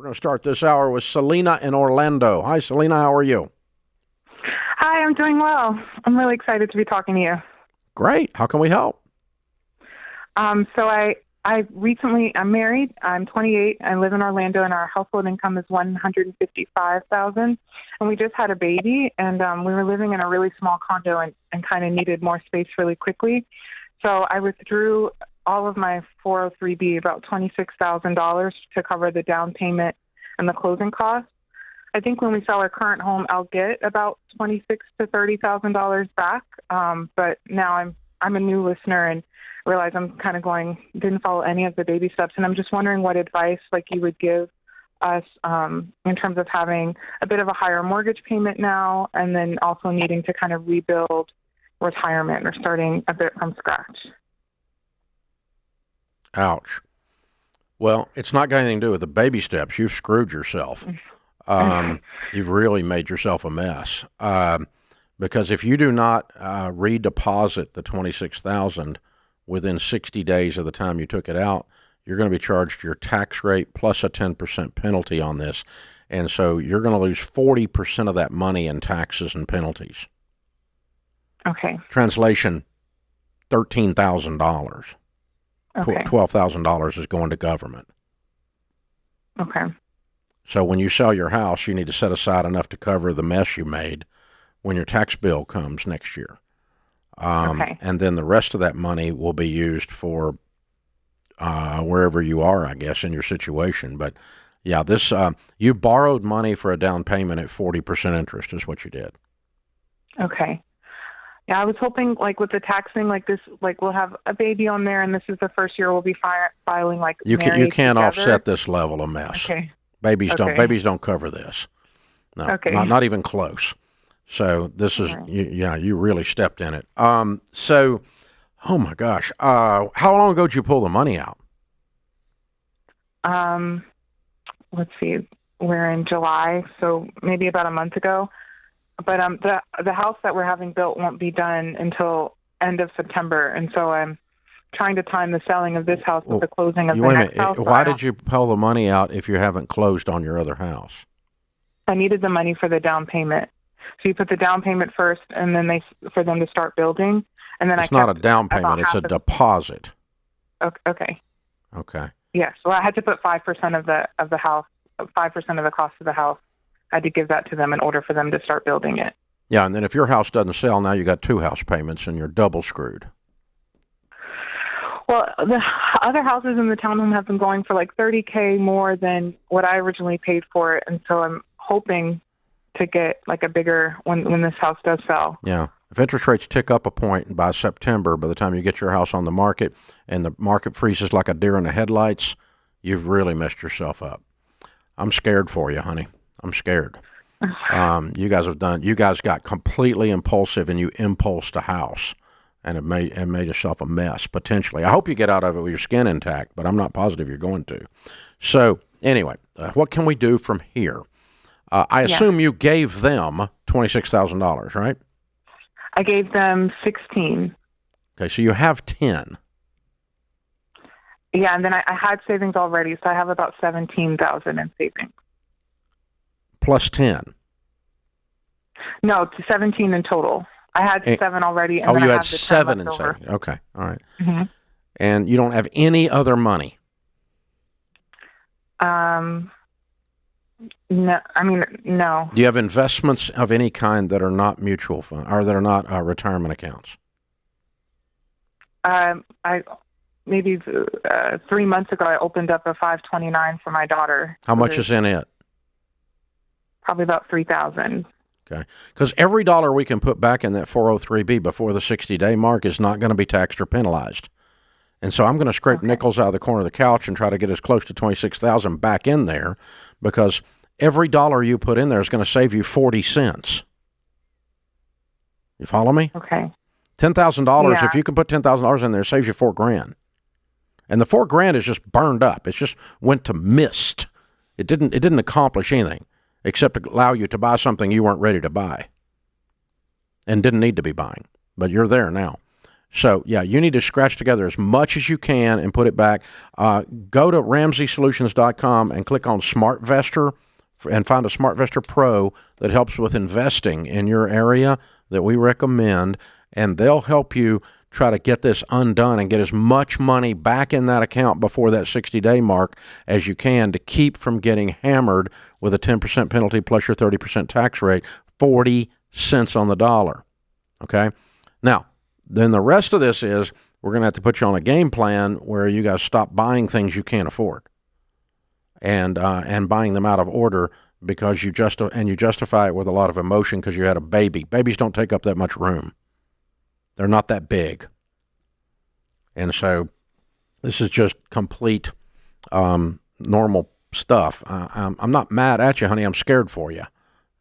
going to start this hour with Selena in Orlando. Hi, Selena. How are you? Hi, I'm doing well. I'm really excited to be talking to you. Great. How can we help? I'm married. I'm 28. I live in Orlando, and our household income is $155,000. And we just had a baby, and we were living in a really small condo and kind of needed more space really quickly. So I withdrew all of my 403B, about $26,000 to cover the down payment and the closing costs. I think when we sell our current home, I'll get about $26,000 to $30,000 back. But now I'm a new listener and realize I'm kind of didn't follow any of the baby steps. And I'm just wondering what advice you would give us in terms of having a bit of a higher mortgage payment now, and then also needing to kind of rebuild retirement or starting a bit from scratch. Ouch. Well, it's not got anything to do with the baby steps. You've screwed yourself. You've really made yourself a mess. Because if you do not redeposit the $26,000 within 60 days of the time you took it out, you're going to be charged your tax rate plus a 10% penalty on this. And so you're going to lose 40% of that money in taxes and penalties. Okay. Translation, $13,000. Okay. $12,000 is going to government. Okay. So when you sell your house, you need to set aside enough to cover the mess you made when your tax bill comes next year. Okay. And then the rest of that money will be used for wherever you are, I guess, in your situation. But yeah, you borrowed money for a down payment at 40% interest is what you did. Okay. Yeah, I was hoping with the taxing this, we'll have a baby on there, and this is the first year we'll be filing you can't together. offset this level of mess. Okay. Babies don't cover this. No, okay. not even close. So this is, you really stepped in it. So, oh my gosh. How long ago did you pull the money out? Let's see. We're in July, so maybe about a month ago. But the house that we're having built won't be done until end of September, and so I'm trying to time the selling of this house with the closing of the next house. Why did you pull the money out if you haven't closed on your other house? I needed the money for the down payment. So you put the down payment first, and then for them to start building, and then it's not a down payment; it's a deposit. Okay. Okay. Yes. Well, I had to put 5% of the house, 5% of the cost of the house. I had to give that to them in order for them to start building it. Yeah, and then if your house doesn't sell, now you got 2 house payments, and you're double screwed. Well, the other houses in the townhome have been going for $30K more than what I originally paid for it, and so I'm hoping to get a bigger when this house does sell. Yeah. If interest rates tick up a point by September, by the time you get your house on the market and the market freezes like a deer in the headlights, you've really messed yourself up. I'm scared for you, honey. I'm scared. You guys got completely impulsive, and you impulsed a house and it made yourself a mess, potentially. I hope you get out of it with your skin intact, but I'm not positive you're going to. So anyway, what can we do from here? I assume you gave them $26,000, right? I gave them 16. Okay, so you have 10. Yeah, and then I had savings already, so I have about 17,000 in savings. Plus 10. No, it's 17 in total. I had 7 already. And then you I had have the 7 in over. savings. Okay, all right. Mm-hmm. And you don't have any other money? No, no. Do you have investments of any kind that are not mutual fund or that are not retirement accounts? Maybe 3 months ago, I opened up a 529 for my daughter. How much is in it? Probably about $3,000. Okay, because every dollar we can put back in that 403B before the 60-day mark is not going to be taxed or penalized. And so I'm going to scrape nickels out of the corner of the couch and try to get as close to $26,000 back in there, because every dollar you put in there is going to save you 40 cents. You follow me? Okay. $10,000. Yeah. If you can put $10,000 in there, it saves you $4,000. And the $4,000 is just burned up. It just went to mist. It didn't accomplish anything except to allow you to buy something you weren't ready to buy and didn't need to be buying. But you're there now. So, yeah, you need to scratch together as much as you can and put it back. Go to RamseySolutions.com and click on SmartVestor and find a SmartVestor Pro that helps with investing in your area that we recommend, and they'll help you try to get this undone and get as much money back in that account before that 60-day mark as you can to keep from getting hammered with a 10% penalty plus your 30% tax rate, 40 cents on the dollar. Okay? Now, then the rest of this is we're going to have to put you on a game plan where you guys stop buying things you can't afford and buying them out of order because you justify it with a lot of emotion because you had a baby. Babies don't take up that much room. They're not that big. And so this is just complete normal stuff. I'm not mad at you, honey. I'm scared for you.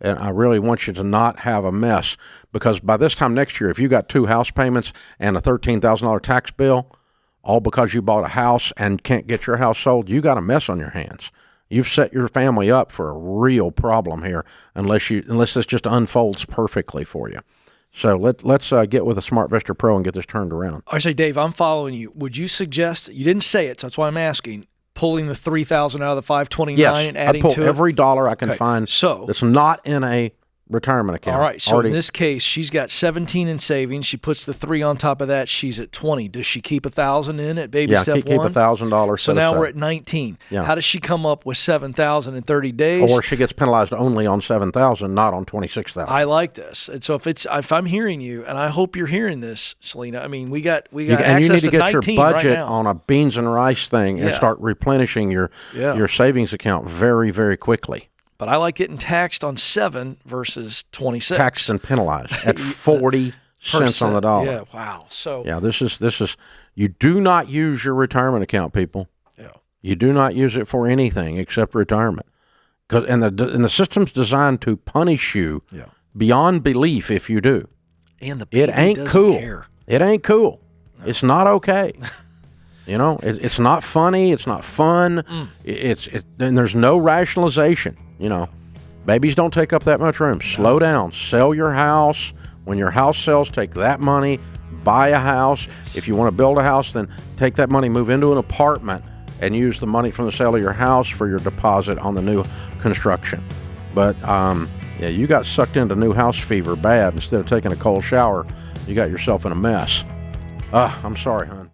And I really want you to not have a mess because by this time next year, if you got 2 house payments and a $13,000 tax bill, all because you bought a house and can't get your house sold, you got a mess on your hands. You've set your family up for a real problem here unless this just unfolds perfectly for you. So let's get with a SmartVestor Pro and get this turned around. I say, Dave, I'm following you. Would you suggest, you didn't say it, so that's why I'm asking, pulling the $3,000 out of the $529 and adding to it? Yes, I pull every dollar I can find that's not in a retirement account. All right, so in this case, she's got 17 in savings. She puts the 3 on top of that. She's at 20. Does she keep $1,000 in at baby step one? Yeah, keep $1,000. So now we're at 19. Yeah. How does she come up with $7,000 in 30 days? Or she gets penalized only on $7,000, not on $26,000. I like this. And so if I'm hearing you, and I hope you're hearing this, Selena. I mean, we got access to 19 right now. And you need to get your budget on a beans and rice thing and start replenishing your savings account very, very quickly. But I like getting taxed on 7 versus 26. Taxed and penalized at 40 cents on the dollar. Yeah, wow. So yeah, this is you do not use your retirement account, people. Yeah, you do not use it for anything except retirement. And the system's designed to punish you beyond belief if you do. And the baby it ain't doesn't cool. care. It ain't cool. No. It's not okay. You know, it's not funny. It's not fun. And there's no rationalization. You know, babies don't take up that much room. Slow down. Sell your house. When your house sells, take that money, buy a house. If you want to build a house, then take that money, move into an apartment, and use the money from the sale of your house for your deposit on the new construction. But, you got sucked into new house fever bad. Instead of taking a cold shower, you got yourself in a mess. I'm sorry, hon.